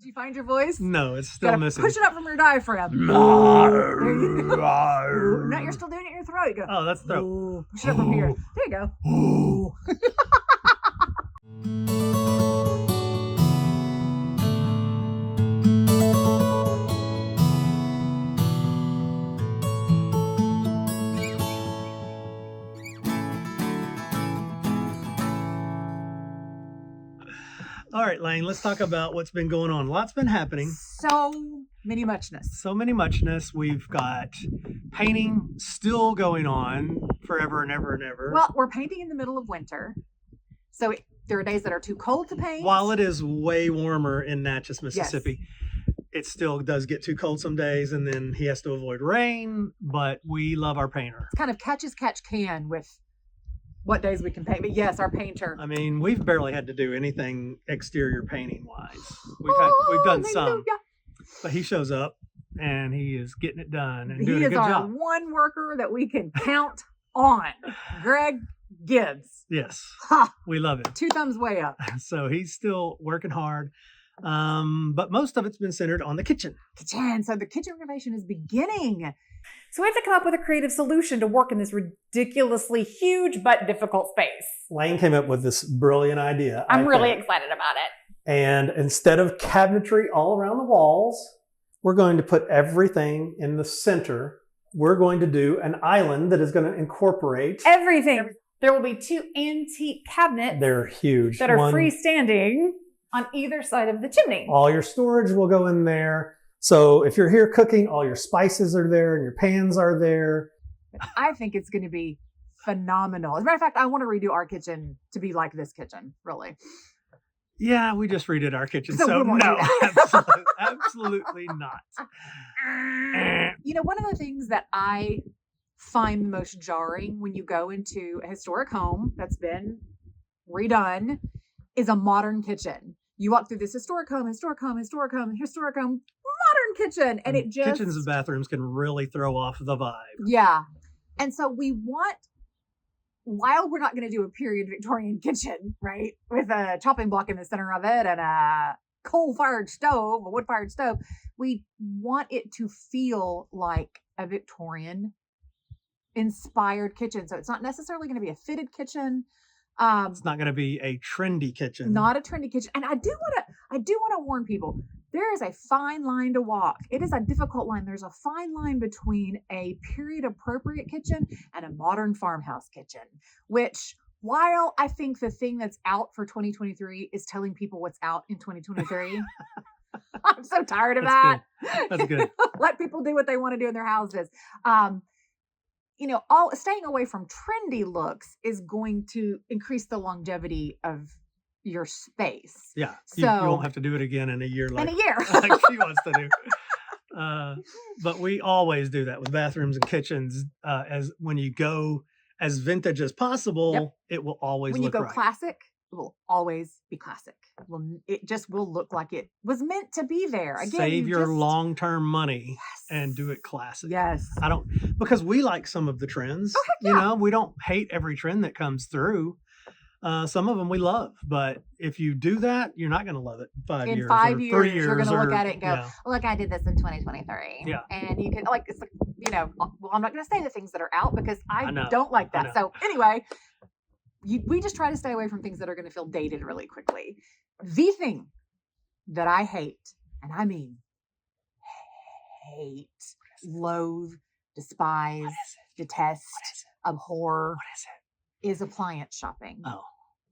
Did you find your voice? No, it's still missing. Push it up from your diaphragm. No, you're still doing it in your throat. You go, oh, that's throat. Ooh. Push it up from here. There you go. Ooh. All right, Lane, let's talk about what's been going on. Lots been happening. So many muchness. So many muchness. We've got painting still going on forever and ever and ever. Well, we're painting in the middle of winter. So there are days that are too cold to paint. While it is way warmer in Natchez, Mississippi, it still does get too cold some days, and then he has to avoid rain, but we love our painter. It's kind of catch as catch can with what days we can paint. But yes, our painter. I mean, we've barely had to do anything exterior painting wise. We've done some, but he shows up and he is getting it done and doing a good job. He is our one worker that we can count on. Greg Gibbs. Yes. Ha! We love it. 2 thumbs way up. So he's still working hard. But most of it's been centered on the kitchen. So the kitchen renovation is beginning. So we have to come up with a creative solution to work in this ridiculously huge but difficult space. Lane came up with this brilliant idea. I'm really excited about it. And instead of cabinetry all around the walls, we're going to put everything in the center. We're going to do an island that is going to incorporate everything. There will be 2 antique cabinets. They're huge. That are freestanding on either side of the chimney. All your storage will go in there. So if you're here cooking, all your spices are there and your pans are there. I think it's going to be phenomenal. As a matter of fact, I want to redo our kitchen to be like this kitchen, really. Yeah, we just redid our kitchen. So no, absolutely not. You know, one of the things that I find the most jarring when you go into a historic home that's been redone is a modern kitchen. You walk through this historic home, modern kitchen, and it just... Kitchens and bathrooms can really throw off the vibe. Yeah. And so we want, while we're not going to do a period Victorian kitchen, right, with a chopping block in the center of it and a coal-fired stove, a wood-fired stove, we want it to feel like a Victorian inspired kitchen. So it's not necessarily going to be a fitted kitchen. It's not going to be a trendy kitchen. Not a trendy kitchen. And I do want to warn people, there is a fine line to walk. It is a difficult line. There's a fine line between a period appropriate kitchen and a modern farmhouse kitchen, which, while I think the thing that's out for 2023 is telling people what's out in 2023. I'm so tired of that. That's good. Let people do what they want to do in their houses. You know, staying away from trendy looks is going to increase the longevity of your space. Yeah, so, you won't have to do it again in a year. Like she wants to do. But we always do that with bathrooms and kitchens. As when you go as vintage as possible, it will always when look you go right. Classic, it will always be classic. It just will look like it was meant to be there. Again, save your long-term money and do it classic. Yes. Because we like some of the trends. Oh, heck yeah. You know, we don't hate every trend that comes through. Some of them we love, but if you do that, you're not going to love it in 5 years. In 5 years, 3 years, you're going to look at it and go, look, I did this in 2023. Yeah. And you can, it's like, you know, well, I'm not going to say the things that are out because I don't like that. So anyway, we just try to stay away from things that are going to feel dated really quickly. The thing that I hate, and I mean hate, loathe, despise, detest, abhor, is appliance shopping. Oh.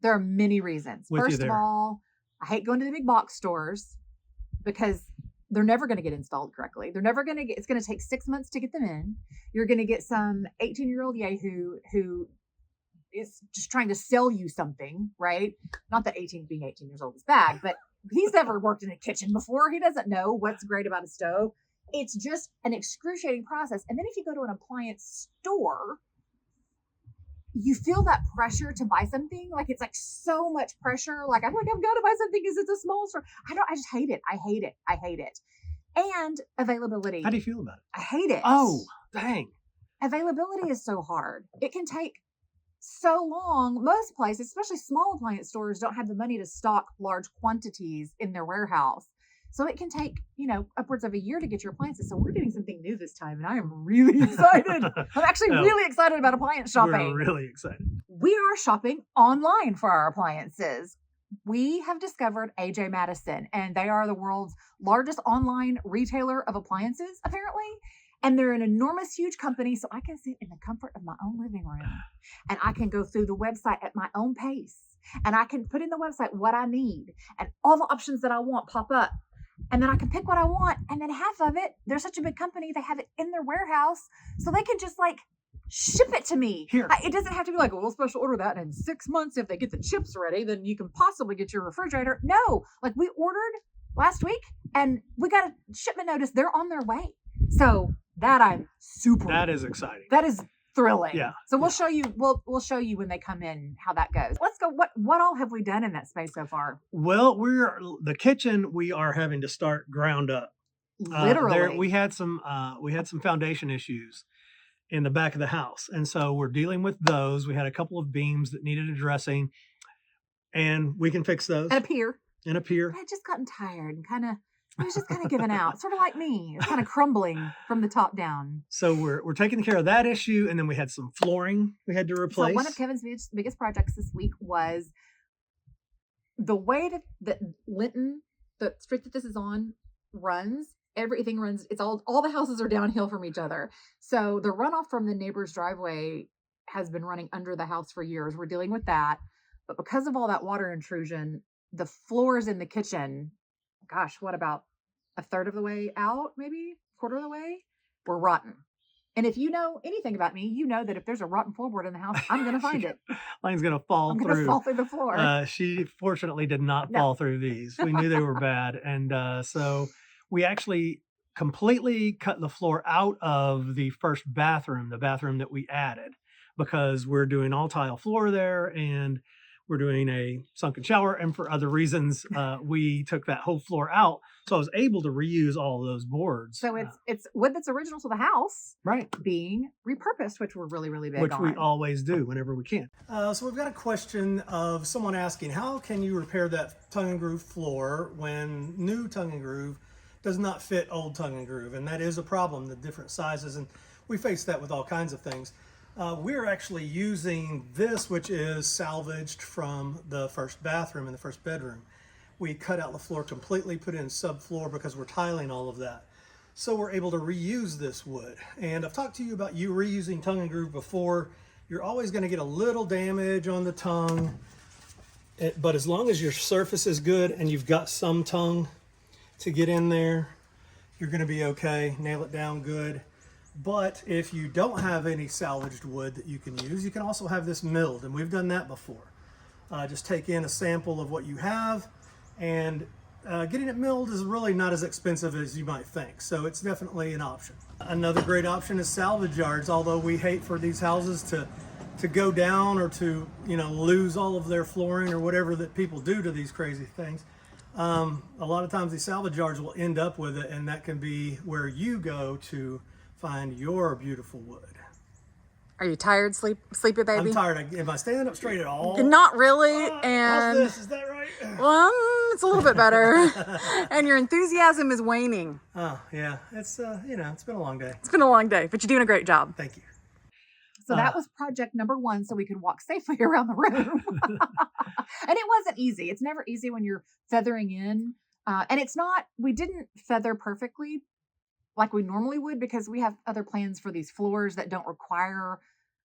There are many reasons. With First of all, I hate going to the big box stores because they're never going to get installed correctly. They're never going to get, it's going to take 6 months to get them in. You're going to get some 18-year-old yahoo who is just trying to sell you something, right? Not that being 18 years old is bad, but he's never worked in a kitchen before. He doesn't know what's great about a stove. It's just an excruciating process. And then if you go to an appliance store, you feel that pressure to buy something. Like it's like so much pressure. Like I'm got to buy something because it's a small store. I just hate it. I hate it. And availability. How do you feel about it? I hate it. Oh, dang. Availability is so hard. It can take so long. Most places, especially small appliance stores, don't have the money to stock large quantities in their warehouse. So it can take, upwards of a year to get your appliances. So we're doing something new this time, and I am really excited. I'm actually really excited about appliance shopping. We're really excited. We are shopping online for our appliances. We have discovered AJ Madison, and they are the world's largest online retailer of appliances, apparently. And they're an enormous, huge company, so I can sit in the comfort of my own living room, and I can go through the website at my own pace, and I can put in the website what I need, and all the options that I want pop up, and then I can pick what I want, and then half of it, they're such a big company, they have it in their warehouse, so they can just like ship it to me. Here. It doesn't have to be like, we'll special order that, and in 6 months, if they get the chips ready, then you can possibly get your refrigerator. No, like we ordered last week, and we got a shipment notice. They're on their way. So that I'm super. That is exciting. That is thrilling. Yeah. So we'll show you. We'll show you when they come in how that goes. Let's go. What all have we done in that space so far? Well, the kitchen. We are having to start ground up. Literally, we had some foundation issues in the back of the house, and so we're dealing with those. We had a couple of beams that needed addressing, and we can fix those. And a pier. I had just gotten tired and it was just kind of giving out, sort of like me. It's kind of crumbling from the top down. So we're taking care of that issue, and then we had some flooring we had to replace. So one of Kevin's biggest projects this week was the way that Linton, the street that this is on, runs. Everything runs. It's all the houses are downhill from each other. So the runoff from the neighbor's driveway has been running under the house for years. We're dealing with that, but because of all that water intrusion, the floors in the kitchen, gosh, what about a third of the way out, maybe quarter of the way, were rotten. And if you know anything about me, you know that if there's a rotten floorboard in the house, I'm going to find it. Lane's going to fall I'm through. going to fall through the floor. She fortunately did not fall through these. We knew they were bad. And so we actually completely cut the floor out of the first bathroom, the bathroom that we added, because we're doing all tile floor there, and we're doing a sunken shower, and for other reasons, we took that whole floor out. So I was able to reuse all of those boards. So it's wood that's original to the house, right, being repurposed, which we're really, really big which on. we always do whenever we can. So we've got a question of someone asking, how can you repair that tongue and groove floor when new tongue and groove does not fit old tongue and groove? And that is a problem, the different sizes, and we face that with all kinds of things. We're actually using this, which is salvaged from the first bathroom in the first bedroom. We cut out the floor completely, put in subfloor because we're tiling all of that. So we're able to reuse this wood. And I've talked to you about you reusing tongue and groove before. You're always going to get a little damage on the tongue, but as long as your surface is good and you've got some tongue to get in there, you're going to be okay. Nail it down good. But if you don't have any salvaged wood that you can use, you can also have this milled, and we've done that before. Just take in a sample of what you have, and getting it milled is really not as expensive as you might think, so it's definitely an option. Another great option is salvage yards, although we hate for these houses to go down or to lose all of their flooring or whatever that people do to these crazy things. A lot of times these salvage yards will end up with it, and that can be where you go to find your beautiful wood. Are you tired, sleepy baby? I'm tired. Am I standing up straight at all? Not really. How's this? Is that right? Well, it's a little bit better. And your enthusiasm is waning. Oh, yeah. It's, it's been a long day. It's been a long day, but you're doing a great job. Thank you. So that was project number 1, so we could walk safely around the room. And it wasn't easy. It's never easy when you're feathering in. And we didn't feather perfectly like we normally would, because we have other plans for these floors that don't require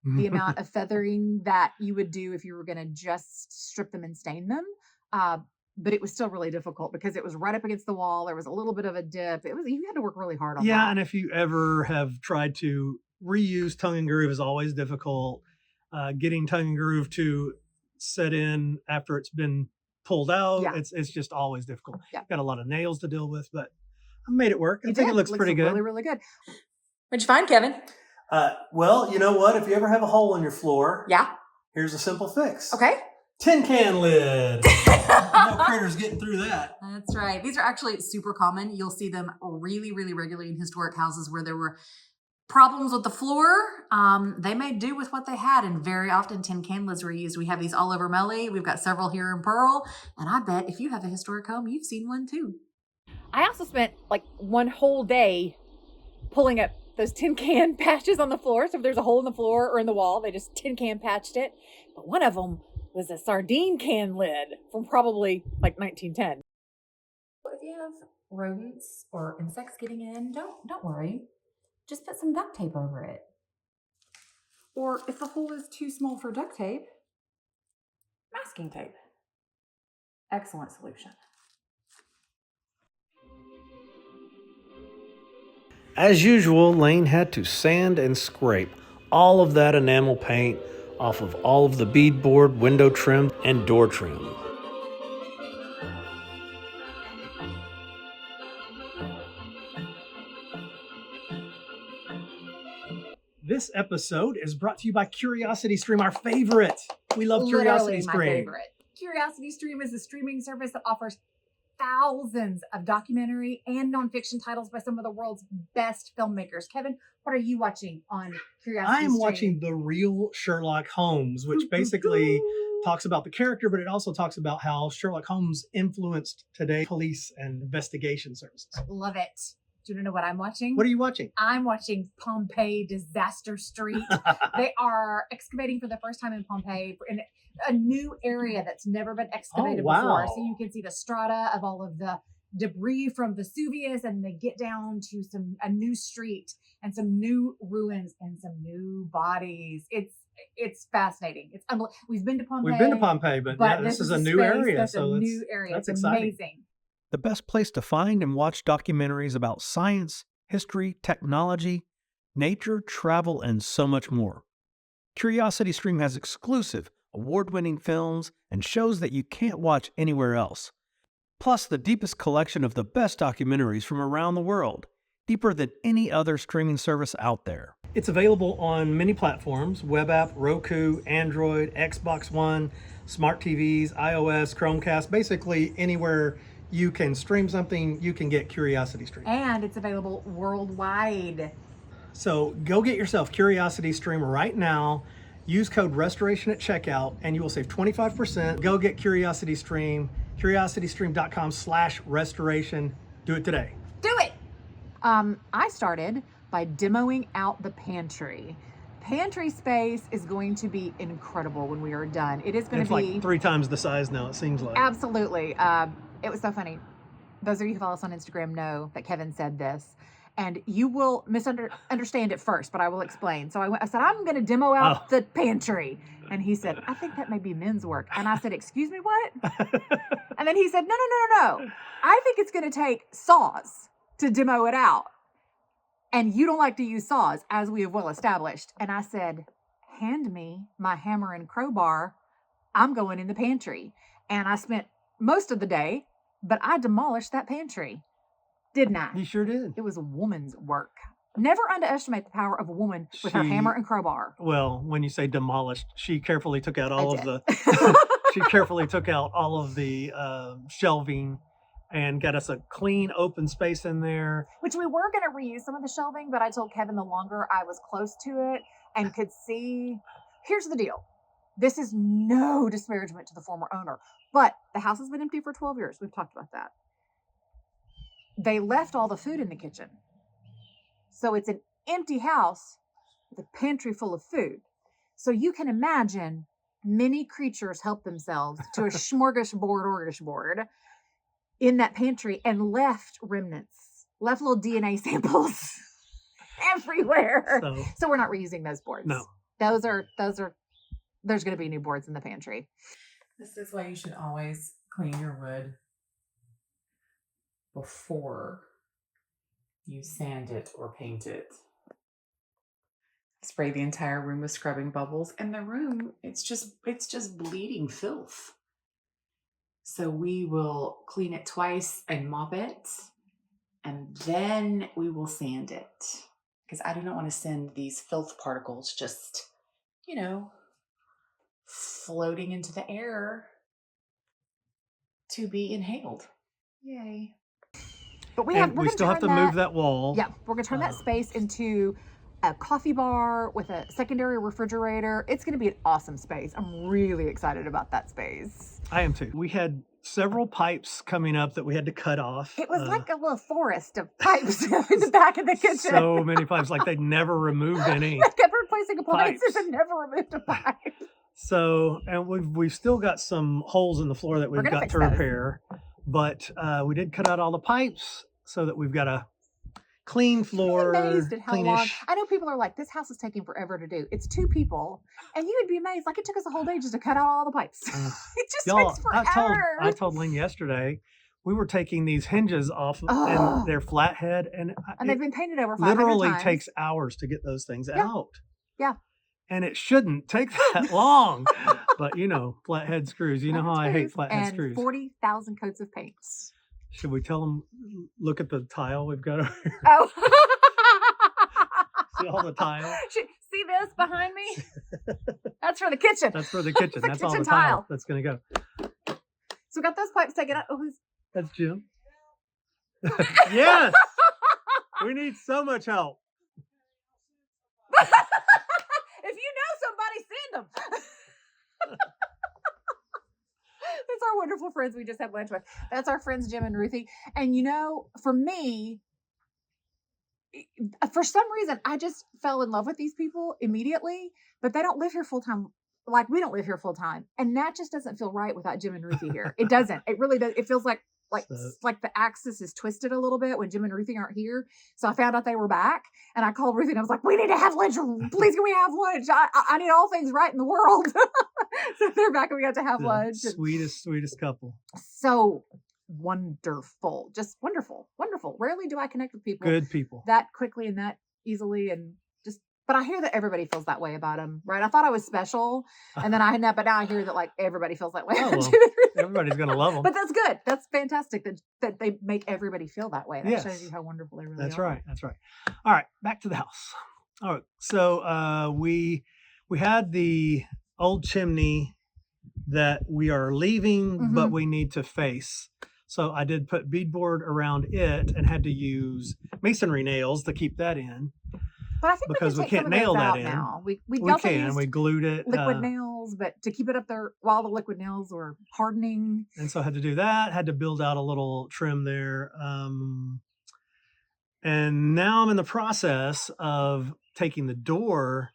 the amount of feathering that you would do if you were going to just strip them and stain them. But it was still really difficult because it was right up against the wall. There was a little bit of a dip. You had to work really hard on that. Yeah, and if you ever have tried to reuse tongue and groove is always difficult. Getting tongue and groove to set in after it's been pulled out, it's just always difficult. Yeah. Got a lot of nails to deal with, but I made it work. I think it looks It pretty good. Really, really good. What'd you find, Kevin? Well, you know what? If you ever have a hole in your floor, Yeah. here's a simple fix. Okay. Tin can lid. No critters getting through that. That's right. These are actually super common. You'll see them really, really regularly in historic houses where there were problems with the floor. They made do with what they had, and very often tin can lids were used. We have these all over Melly. We've got several here in Pearl, and I bet if you have a historic home, you've seen one too. I also spent like one whole day pulling up those tin can patches on the floor. So if there's a hole in the floor or in the wall, they just tin can patched it. But one of them was a sardine can lid from probably like 1910. If you have rodents or insects getting in, don't worry. Just put some duct tape over it. Or if the hole is too small for duct tape, masking tape. Excellent solution. As usual, Lane had to sand and scrape all of that enamel paint off of all of the beadboard, window trim, and door trim. This episode is brought to you by CuriosityStream, our favorite. We love CuriosityStream. My favorite. CuriosityStream is a streaming service that offers thousands of documentary and nonfiction titles by some of the world's best filmmakers. Kevin, what are you watching on CuriosityStream? I am watching The Real Sherlock Holmes, which basically talks about the character, but it also talks about how Sherlock Holmes influenced today's police and investigation services. Love it. Do you want to know what I'm watching? What are you watching? I'm watching Pompeii Disaster Street. They are excavating for the first time in Pompeii in a new area that's never been excavated before. So you can see the strata of all of the debris from Vesuvius, and they get down to a new street and some new ruins and some new bodies. It's fascinating. We've been to Pompeii. but yeah, this is a new area. That's a new area. It's exciting. Amazing. The best place to find and watch documentaries about science, history, technology, nature, travel, and so much more. CuriosityStream has exclusive, award-winning films and shows that you can't watch anywhere else. Plus, the deepest collection of the best documentaries from around the world, deeper than any other streaming service out there. It's available on many platforms: web app, Roku, Android, Xbox One, smart TVs, iOS, Chromecast, basically anywhere you can stream something, you can get CuriosityStream. And it's available worldwide. So go get yourself CuriosityStream right now. Use code RESTORATION at checkout and you will save 25%. Go get CuriosityStream, curiositystream.com/restoration. Do it today. Do it! I started by demoing out the pantry. Pantry space is going to be incredible when we are done. It is going to be like 3 times the size now, it seems like. Absolutely. It was so funny. Those of you who follow us on Instagram know that Kevin said this, and you will misunderstand it first, but I will explain. So I said, I'm going to demo out the pantry. And he said, I think that may be men's work. And I said, excuse me, what? And then he said, no. I think it's going to take saws to demo it out. And you don't like to use saws, as we have well established. And I said, hand me my hammer and crowbar. I'm going in the pantry. And I spent most of the day, but I demolished that pantry. Didn't I? You sure did. It was a woman's work. Never underestimate the power of a woman with her hammer and crowbar. Well, when you say demolished, she carefully took out all of the shelving and got us a clean open space in there. Which we were going to reuse some of the shelving, but I told Kevin the longer I was close to it and could see. Here's the deal. This is no disparagement to the former owner, but the house has been empty for 12 years. We've talked about that. They left all the food in the kitchen. So it's an empty house with a pantry full of food. So you can imagine many creatures help themselves to a smorgasbord in that pantry and left remnants, left little DNA samples everywhere. So we're not reusing those boards. No. Those are there's going to be new boards in the pantry. This is why you should always clean your wood before you sand it or paint it. Spray the entire room with scrubbing bubbles, and the room, it's just bleeding filth. So we will clean it twice and mop it, and then we will sand it. Because I do not want to send these filth particles just, floating into the air to be inhaled. Yay. But we still have to move that wall. Yeah, we're going to turn that space into a coffee bar with a secondary refrigerator. It's going to be an awesome space. I'm really excited about that space. I am too. We had several pipes coming up that we had to cut off. It was like a little forest of pipes in the back of the kitchen. So many pipes, like they never removed any. They kept replacing appliances pipes. and never removed a pipe. So, and we've still got some holes in the floor that we've got to repair, but we did cut out all the pipes so that we've got a clean floor. I'm amazed at how long. I know people are like, this house is taking forever to do. It's 2 people, and you would be amazed. Like, it took us a whole day just to cut out all the pipes. It just takes forever. I told Lynn yesterday, we were taking these hinges off and they're flathead, and they've been painted over 500 literally times. Takes hours to get those things out. Yeah. And it shouldn't take that long. But flathead screws. You know how I hate flathead screws. 40,000 coats of paints. Should we tell them, look at the tile we've got over here? Oh. See all the tile? See this behind me? That's for the kitchen. That's for the kitchen. That's all the kitchen tile that's going to go. So we got those pipes taken out. Oh, that's Jim. Yes. We need so much help. If you know somebody, send them. That's our wonderful friends we just had lunch with. That's our friends Jim and Ruthie. And for me, for some reason, I just fell in love with these people immediately, but they don't live here full time. Like, we don't live here full time. And that just doesn't feel right without Jim and Ruthie here. It doesn't. It really does. It feels like the axis is twisted a little bit when Jim and Ruthie aren't here. So I found out they were back, and I called Ruthie and I was like, we need to have lunch. Please, can we have lunch? I need all things right in the world. So they're back and we got to have lunch. Sweetest couple. So wonderful. Just wonderful. Wonderful. Rarely do I connect with people. Good people. That quickly and that easily, and but I hear that everybody feels that way about them, right? I thought I was special, and then but now I hear that like everybody feels that way. Oh, well, everybody's gonna love them. But that's good. That's fantastic that they make everybody feel that way. That shows you how wonderful they really are. That's right. That's right. All right, back to the house. All right, so we had the old chimney that we are leaving, but we need to face. So I did put beadboard around it and had to use masonry nails to keep that in. But I think because we can't nail that in. Now. We can. We glued it. Liquid nails, but to keep it up there while the liquid nails were hardening. And so I had to do that. Had to build out a little trim there. And now I'm in the process of taking the door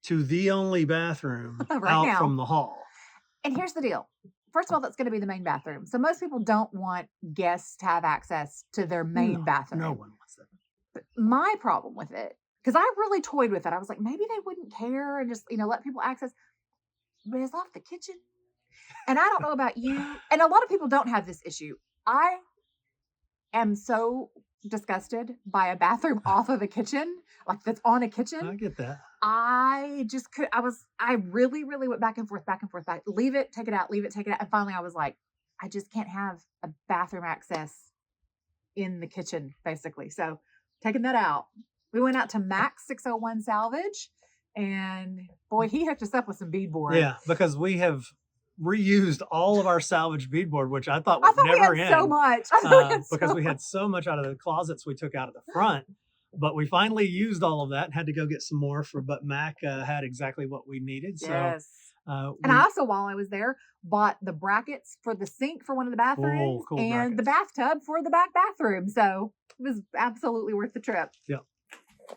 to the only bathroom out from the hall. And here's the deal. First of all, that's going to be the main bathroom. So most people don't want guests to have access to their main bathroom. No one wants that. But my problem with it, because I really toyed with it. I was like, maybe they wouldn't care and just, let people access. But it's off the kitchen. And I don't know about you. And a lot of people don't have this issue. I am so disgusted by a bathroom off of a kitchen, like that's on a kitchen. I get that. I really, really went back and forth, leave it, take it out, leave it, take it out. And finally I was like, I just can't have a bathroom access in the kitchen, basically. So taking that out. We went out to Max 601 Salvage, and boy, he hooked us up with some beadboard. Yeah, because we have reused all of our salvage beadboard, which I thought would never end. So much. Because we had so much out of the closets we took out of the front. But we finally used all of that and had to go get some more but Mac had exactly what we needed. So, yes. And I also, while I was there, bought the brackets for the sink for one of the bathrooms and the bathtub for the back bathroom. So it was absolutely worth the trip. Yeah. I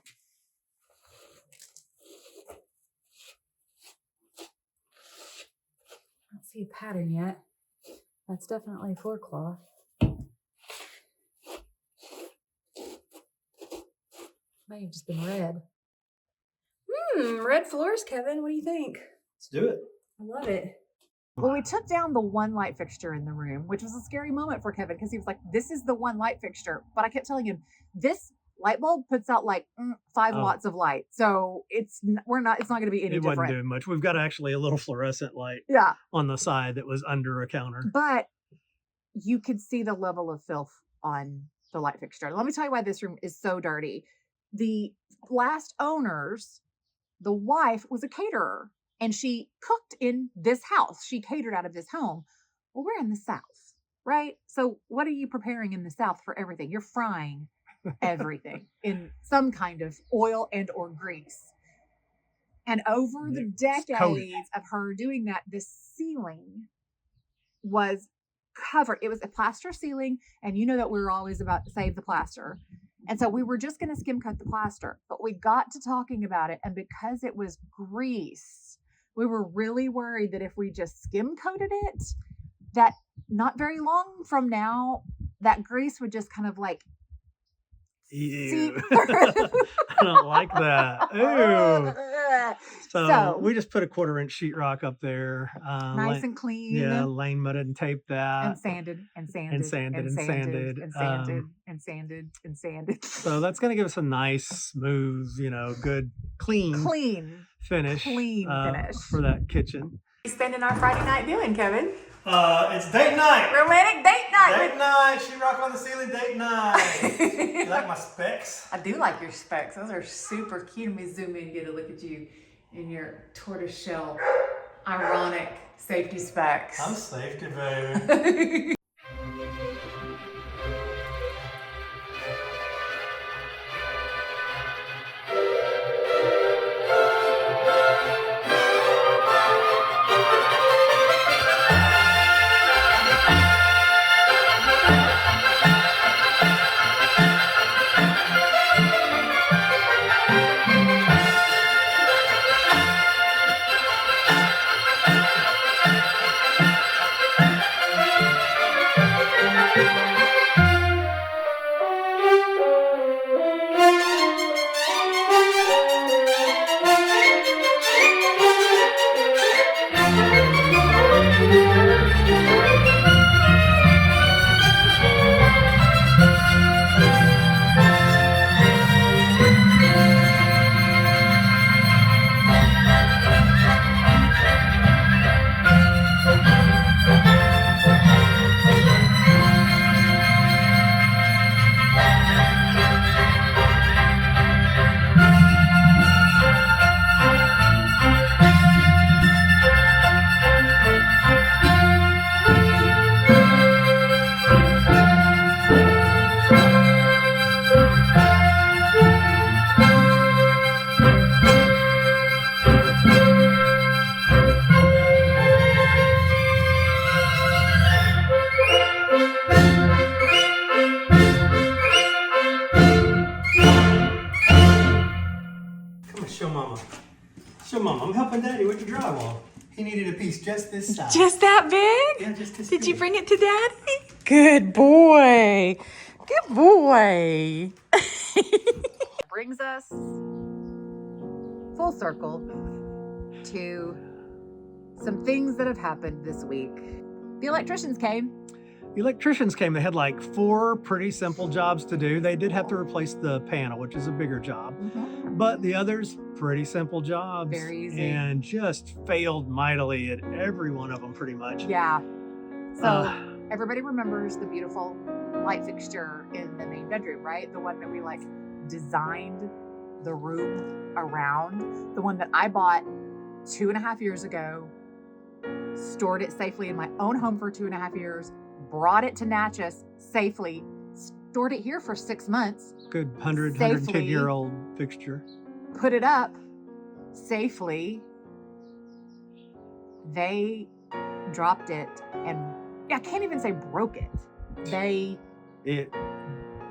don't see a pattern yet. That's definitely a floor cloth. May have just been red. Red floors, Kevin. What do you think? Let's do it. I love it. Well, we took down the one light fixture in the room, which was a scary moment for Kevin because he was like, this is the one light fixture. But I kept telling him, this light bulb puts out like 5 watts of light. So it's not going to be any different. It wasn't doing much. We've got actually a little fluorescent light on the side that was under a counter. But you could see the level of filth on the light fixture. Let me tell you why this room is so dirty. The last owners, the wife was a caterer and she cooked in this house. She catered out of this home. Well, we're in the South, right? So what are you preparing in the South for everything? You're frying everything in some kind of oil and or grease. And over the decades of her doing that, the ceiling was covered. It was a plaster ceiling, and you know that we were always about to save the plaster. And so we were just going to skim coat the plaster, but we got to talking about it, and because it was grease, we were really worried that if we just skim coated it, that not very long from now, that grease would just kind of like seep Ew. through. I don't like that. Ew. So So, we just put a 1/4-inch sheetrock up there. nice and clean. Yeah, lane mudded and taped that. And sanded and sanded and sanded and and sanded sanded. and sanded and sanded and sanded. So that's going to give us a nice, smooth, good, clean Clean finish finish. for that kitchen. What are you spending our Friday night doing, Kevin? It's date night. Romantic date night. Date night. Sheetrock on the ceiling. Date night. You like my specs? I do like your specs. Those are super cute. Let me zoom in and get a look at you in your tortoiseshell, ironic safety specs. I'm safety, baby. Show Mama. I'm helping Daddy with the drywall. He needed a piece just this size. Just that big? Yeah, just this Did big. you bring it to Daddy? Good boy. Good boy. Brings us full circle to some things that have happened this week. The electricians came. The electricians came. They had like 4 pretty simple jobs to do. They did have to replace the panel, which is a bigger job. But the others, pretty simple jobs. Very easy. And just failed mightily at every one of them, pretty much. Yeah. So everybody remembers the beautiful light fixture in the main bedroom, right? The one that we like designed the room around. The one that I bought 2.5 years ago, stored it safely in my own home for 2.5 years, brought it to Natchez safely, stored it here for 6 months, Good 100, Safely. 110-year-old fixture. put it up safely. They dropped it and I can't even say broke it. It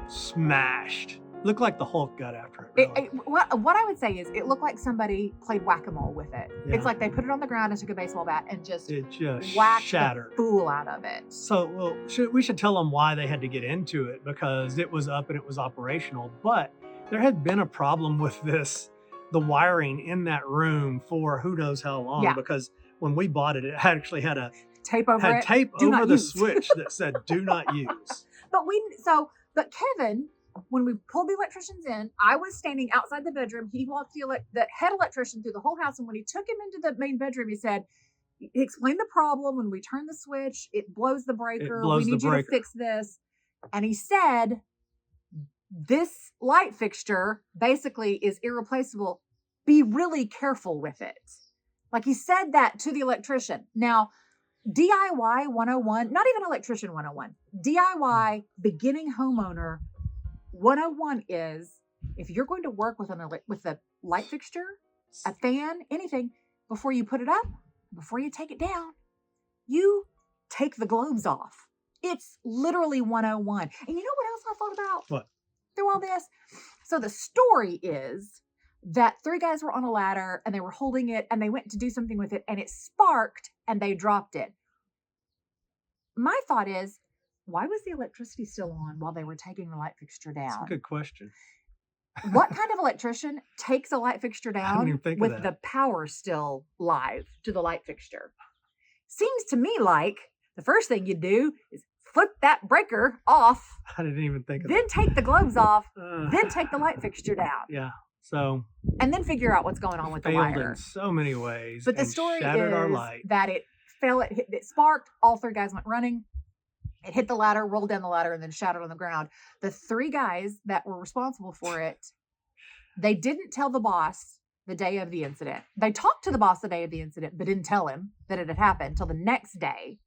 smashed. Looked like the Hulk got after it. Really. What I would say is it looked like somebody played whack-a-mole with it. Yeah. It's like they put it on the ground and took a baseball bat and just It just whacked shattered. the fool out of it. So, we should tell them why they had to get into it, because it was up and it was operational. But there had been a problem with the wiring in that room for who knows how long. Yeah. Because when we bought it, it actually had Tape over it. tape Do over not the use. switch that said "Do not use." But Kevin, when we pulled the electricians in, I was standing outside the bedroom. He walked the head electrician through the whole house, and when he took him into the main bedroom, he explained the problem. When we turn the switch, it blows the breaker. blows We the need you breaker. to fix this. And he said, this light fixture basically is irreplaceable. Be really careful with it. Like he said that to the electrician. Now, DIY 101, not even electrician 101, DIY beginning homeowner 101 is if you're going to work with a light fixture, a fan, anything, before you put it up, before you take it down, you take the globes off. It's literally 101. And you know what else I thought about? What? Through all this? So the story is that 3 guys were on a ladder and they were holding it and they went to do something with it and it sparked and they dropped it. My thought is, why was the electricity still on while they were taking the light fixture down? That's a good question. What kind of electrician takes a light fixture down with the power still live to the light fixture? Seems to me like the first thing you do is flip that breaker off. I didn't even think of then that. take the globes off, then take the light fixture down. Yeah. So. And then figure out what's going on with the wire. Failed in so many ways. But the story shattered is our light. that it fell, it sparked, all 3 guys went running. It hit the ladder, rolled down the ladder, and then shattered on the ground. The 3 guys that were responsible for it, they didn't tell the boss the day of the incident. They talked to the boss the day of the incident, but didn't tell him that it had happened until the next day.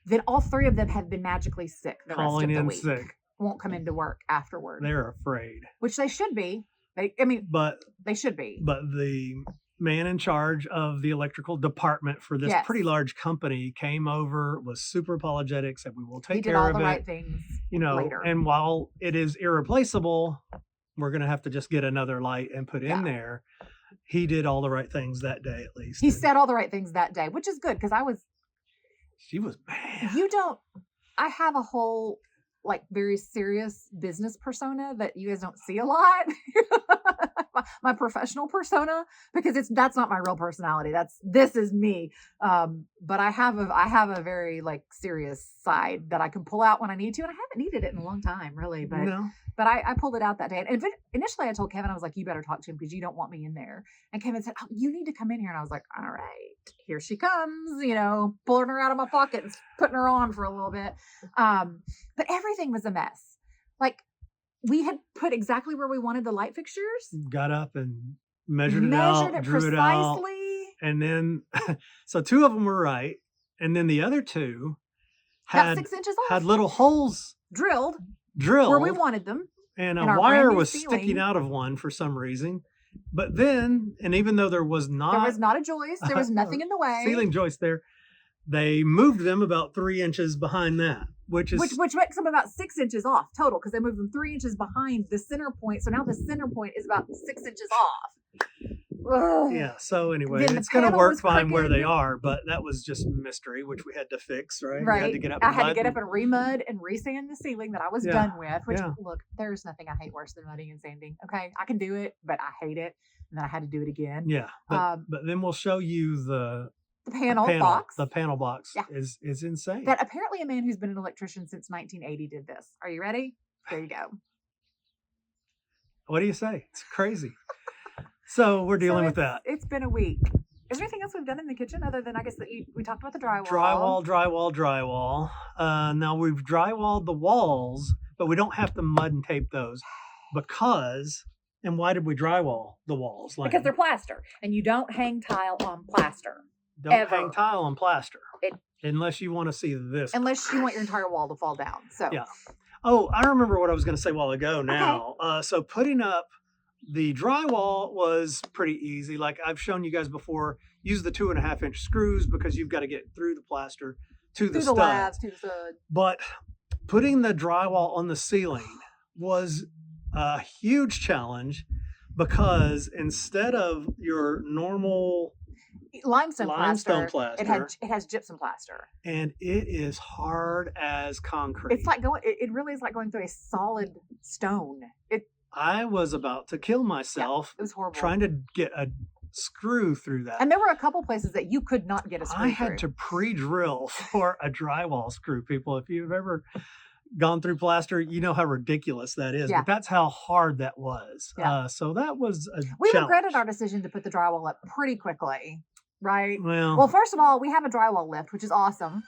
Then all 3 of them have been magically sick the Calling rest of in the week. sick. Won't come into work afterward. They're afraid. Which they should be. But they should be. But the man in charge of the electrical department for this pretty large company came over, was super apologetic, said we will take care of it. He did all the right things. Later. And while it is irreplaceable, we're going to have to just get another light and put in there. He did all the right things that day, at least. He said all the right things that day, which is good because she was mad. I have a whole very serious business persona that you guys don't see a lot. My professional persona, because that's not my real personality. This is me. But I have a very serious side that I can pull out when I need to, and I haven't needed it in a long time, really. But I pulled it out that day. And initially I told Kevin, I was like, you better talk to him because you don't want me in there. And Kevin said, oh, you need to come in here. And I was like, all right, here she comes, pulling her out of my pocket and putting her on for a little bit. But everything was a mess. We had put exactly where we wanted the light fixtures. Got up and measured it out, drew precisely. It out. And then, so 2 of them were right. And then the other 2 had 6 inches off. Had little holes drilled where we wanted them. And a wire was sticking out of one for some reason. But then, and even though there was not a joist, there was nothing in the way. Ceiling joist there. They moved them about 3 inches behind that, which makes them about 6 inches off total because they moved them 3 inches behind the center point. So now the center point is about 6 inches off. Ugh. Yeah. So anyway, it's going to work fine where they are, but that was just a mystery, which we had to fix, right? Right. Had to get up I had to get up and remud and resand the ceiling that I was done with. Which look, there's nothing I hate worse than mudding and sanding. Okay, I can do it, but I hate it, and then I had to do it again. Yeah. But then we'll show you the panel box. The panel box is insane. That apparently a man who's been an electrician since 1980 did this. Are you ready? There you go. What do you say? It's crazy. So we're dealing with that. It's been a week. Is there anything else we've done in the kitchen other than I guess that we talked about the drywall? Drywall. Now we've drywalled the walls, but we don't have to mud and tape those because. And why did we drywall the walls? Because they're plaster, and you don't hang tile on plaster. Don't hang tile on plaster unless you want to see this. Unless you want your entire wall to fall down. So yeah. Oh, I remember what I was going to say a while ago. Now, so putting up the drywall was pretty easy. Like I've shown you guys before, use the 2.5-inch screws because you've got to get through the plaster to the stud. But putting the drywall on the ceiling was a huge challenge because instead of your normal limestone plaster, it has gypsum plaster, and it is hard as concrete. It's like it really is like going through a solid stone. I was about to kill myself. It was horrible trying to get a screw through that. And there were a couple places that you could not get a screw I had to pre-drill for a drywall screw, people. If you've ever gone through plaster, you know how ridiculous that is. But that's how hard that was. So that was a We challenge. regretted our decision to put the drywall up pretty quickly, right? Well, first of all, we have a drywall lift, which is awesome.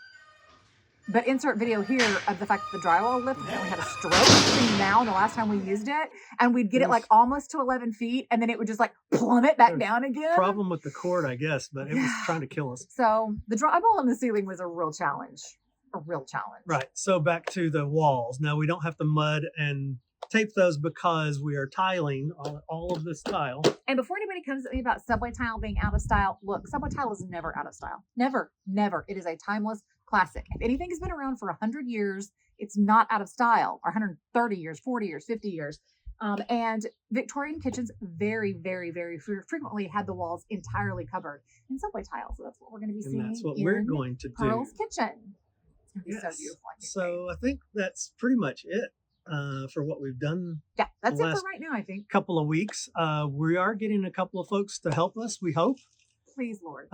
But insert video here of the fact that the drywall lift apparently had a stroke between now and the last time we used it. And we'd get it like almost to 11 feet, and then it would just like plummet back down again. Problem with the cord, I guess, but it was trying to kill us. So the drywall on the ceiling was a real challenge. Right. So back to the walls. Now we don't have to mud and tape those because we are tiling all of this tile. And before anybody comes at me about subway tile being out of style, look, subway tile is never out of style. Never. It is a timeless classic. If anything has been around for 100 years, it's not out of style, or 130 years, 40 years, 50 years. And Victorian kitchens very, very, very frequently had the walls entirely covered in subway tile. So that's what we're going to be seeing. And that's what we're going to do. Pearl's Kitchen. It's going to be so Yes. beautiful. I can't So I think that's pretty much it for what we've done. wait. Yeah, that's it last for right now, I think. Couple of weeks. We are getting a couple of folks to help us, we hope. Please, Lord.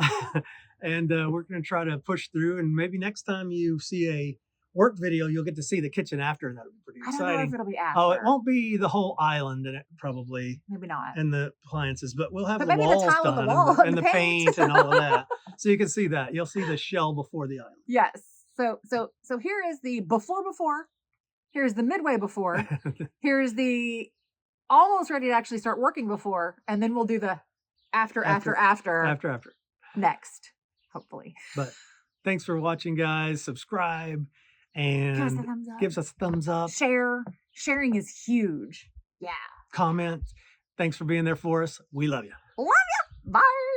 And we're going to try to push through. And maybe next time you see a work video, you'll get to see the kitchen after. That'll be pretty I don't know exciting. if it'll be after. Oh, it won't be the whole island in it, probably, Maybe not. and the appliances, but we'll have But the maybe the walls tile and the done wall and the paint and all of that. So you can see that. You'll see the shell before the island. Yes. So here is the before. Here's the midway before. Here's the almost ready to actually start working before, and then we'll do the after next, hopefully. But thanks for watching, guys. Subscribe and Give us a thumbs up. give us a thumbs up. Sharing is huge. Yeah. Comment. Thanks for being there for us. We love you. Love ya. Bye.